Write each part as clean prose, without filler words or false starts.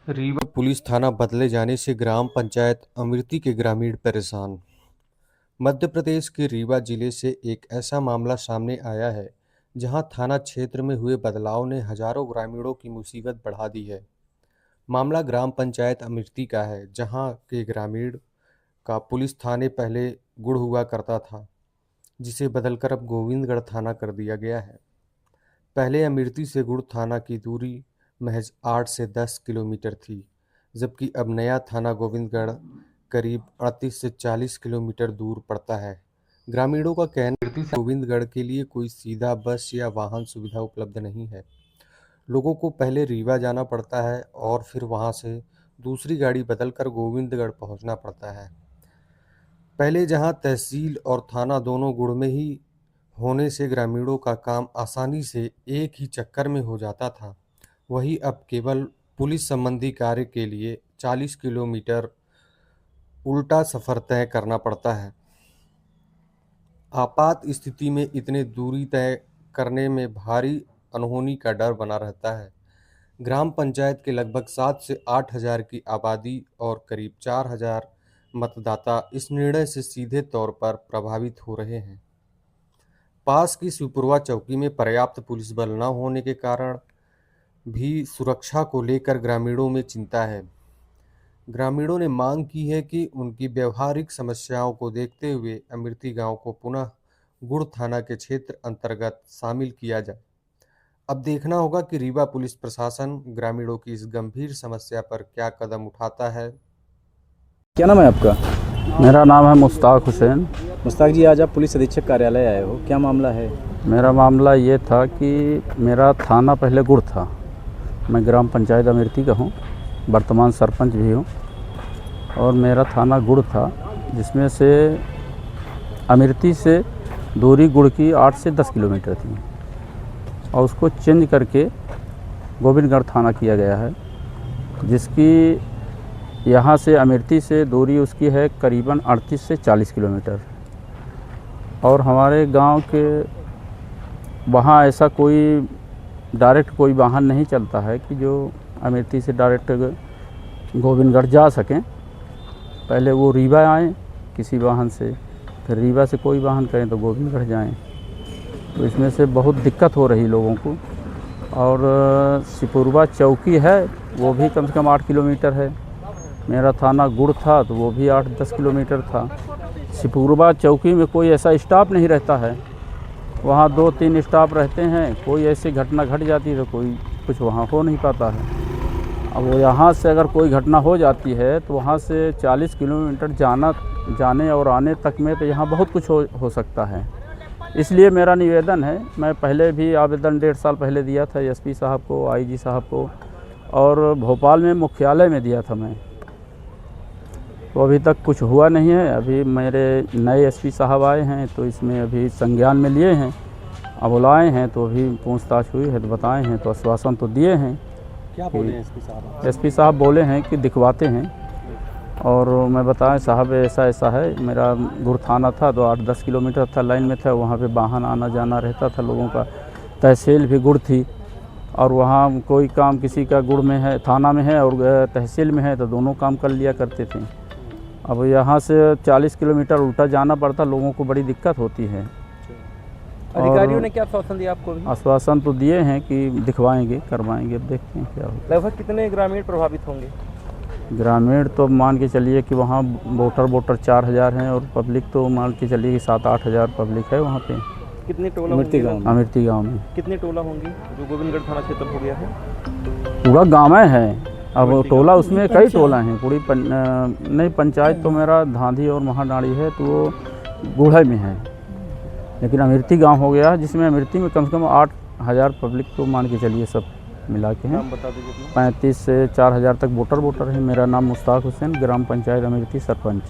Rewa police थाना बदले जाने से ग्राम पंचायत अमृति के ग्रामीण परेशान। मध्य प्रदेश के रीवा जिले से एक ऐसा मामला सामने आया है जहां थाना क्षेत्र में हुए बदलाव ने हजारों ग्रामीणों की मुसीबत बढ़ा दी है। मामला ग्राम पंचायत अमृति का है, जहां के ग्रामीण का पुलिस थाने पहले गुड़ हुआ करता था, जिसे बदलकर अब गोविंदगढ़ थाना कर दिया गया है। पहले अमेठी से गुड़ थाना की दूरी महज 8 से 10 किलोमीटर थी, जबकि अब नया थाना गोविंदगढ़ करीब 38 से 40 किलोमीटर दूर पड़ता है। ग्रामीणों का कहना है कि गोविंदगढ़ के लिए कोई सीधा बस या वाहन सुविधा उपलब्ध नहीं है। लोगों को पहले रीवा जाना पड़ता है और फिर वहां से दूसरी गाड़ी बदलकर गोविंदगढ़ पहुंचना पड़ता है। पहले जहां तहसील और थाना दोनों गुड़ में ही होने से ग्रामीणों का काम आसानी से एक ही चक्कर में हो जाता था, वहीं अब केवल पुलिस संबंधी कार्य के लिए 40 किलोमीटर उल्टा सफर तय करना पड़ता है। आपात स्थिति में इतने दूरी तय करने में भारी अनहोनी का डर बना रहता है। ग्राम पंचायत के लगभग 7 से 8 हजार की आबादी और करीब 4 हजार मतदाता इस निर्णय से सीधे तौर पर प्रभावित हो रहे हैं। पास की शिवपुरवा चौकी में पर्याप्त पुलिस बल न होने के कारण भी सुरक्षा को लेकर ग्रामीणों में चिंता है। ग्रामीणों ने मांग की है कि उनकी व्यवहारिक समस्याओं को देखते हुए अमृति गांव को पुनः गुड़ थाना के क्षेत्र अंतर्गत शामिल किया जाए। अब देखना होगा कि रीवा पुलिस प्रशासन ग्रामीणों की इस गंभीर समस्या पर क्या कदम उठाता है। क्या नाम है आपका? मेरा नाम है मुश्ताक हुसैन। मुश्ताक जी, आज आप पुलिस अधीक्षक कार्यालय आए हो, क्या मामला है? मेरा मामला ये था कि मेरा थाना पहले गुड़ था। मैं ग्राम पंचायत अमृति का हूँ, वर्तमान सरपंच भी हूँ, और मेरा थाना गुड़ था, जिसमें से अमृति से दूरी गुड़ की 8 से 10 किलोमीटर थी, और उसको चेंज करके गोविंदगढ़ थाना किया गया है, जिसकी यहाँ से अमृति से दूरी उसकी है करीबन 38 से 40 किलोमीटर। और हमारे गांव के वहाँ ऐसा कोई डायरेक्ट कोई वाहन नहीं चलता है कि जो अमृति से डायरेक्ट गोविंदगढ़ जा सकें। पहले वो रीवा आएँ किसी वाहन से, फिर रीवा से कोई वाहन करें तो गोविंदगढ़ जाएं। तो इसमें से बहुत दिक्कत हो रही लोगों को। और शिवपुरवा चौकी है, वो भी कम से कम 8 किलोमीटर है। मेरा थाना गुड़ था तो वो भी 8-10 किलोमीटर था। शिवपुरवा चौकी में कोई ऐसा स्टाफ नहीं रहता है, वहाँ 2-3 स्टाफ रहते हैं। कोई ऐसी घटना घट जाती है तो कोई कुछ वहाँ हो नहीं पाता है। अब वो यहाँ से अगर कोई घटना हो जाती है तो वहाँ से 40 किलोमीटर जाने और आने तक में तो यहाँ बहुत कुछ हो सकता है। इसलिए मेरा निवेदन है, मैं पहले भी आवेदन 1.5 साल पहले दिया था एसपी साहब को, आईजी साहब को, और भोपाल में मुख्यालय में दिया था मैं, तो अभी तक कुछ हुआ नहीं है। अभी मेरे नए एसपी साहब आए हैं तो इसमें अभी संज्ञान में लिए हैं। अब बुलाए हैं तो अभी पूछताछ हुई है तो बताए हैं, तो आश्वासन तो दिए हैं। क्या बोले हैं एसपी साहब? एसपी साहब बोले हैं कि दिखवाते हैं, और मैं बताएं साहब ऐसा ऐसा है। मेरा गुड़ थाना था तो 8-10 किलोमीटर था, लाइन में था, वहाँ पे वाहन आना जाना रहता था लोगों का। तहसील भी गुड़ थी, और वहाँ कोई काम किसी का गुड़ में है, थाना में है, और तहसील में है, तो दोनों काम कर लिया करते थे। अब यहाँ से 40 किलोमीटर उल्टा जाना पड़ता, लोगों को बड़ी दिक्कत होती है। अधिकारियों ने क्या आश्वासन दिया आपको? आश्वासन तो दिए हैं कि दिखवाएंगे, करवाएंगे, अब देखते हैं क्या होगा। लगभग कितने ग्रामीण प्रभावित होंगे? ग्रामीण तो मान के चलिए कि वहाँ वोटर 4 हज़ार हैं, और पब्लिक तो मान के चलिए कि 7-8 हज़ार पब्लिक है वहाँ पे। कितने टोला अमृति गाँव में कितने टोला होंगे जो गोविंदगढ़ थाना क्षेत्र हो गया है? पूरा गाँव है। अब टोला उसमें कई टोला हैं, पूरी नहीं, पंचायत तो मेरा धांधी और महाडाड़ी है, तो वो गुड़े में है। लेकिन अमृति गांव हो गया, जिसमें अमृति में कम से कम 8 हज़ार पब्लिक तो मान के चलिए सब मिला के हैं। 35 से 4 हज़ार तक वोटर है। मेरा नाम मुश्ताक हुसैन, ग्राम पंचायत अमृति सरपंच।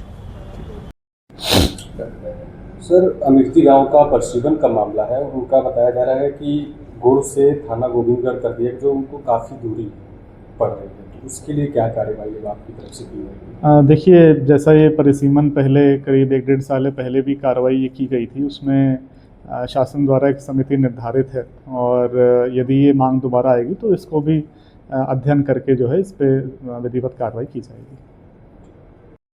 सर, अमृति गांव का प्रशीवन का मामला है। उनका बताया जा रहा है कि गुड़ से थाना गोविंदगढ़ कर दिया, जो उनको काफ़ी दूरी पड़ रही है। उसके लिए क्या कार्यवाही अब आपकी तरफ से की जाएगी? देखिए, जैसा ये परिसीमन पहले करीब 1-1.5 साल पहले भी कार्रवाई ये की गई थी, उसमें शासन द्वारा एक समिति निर्धारित है, और यदि ये मांग दोबारा आएगी तो इसको भी अध्ययन करके जो है इस पे विधिवत कार्रवाई की जाएगी।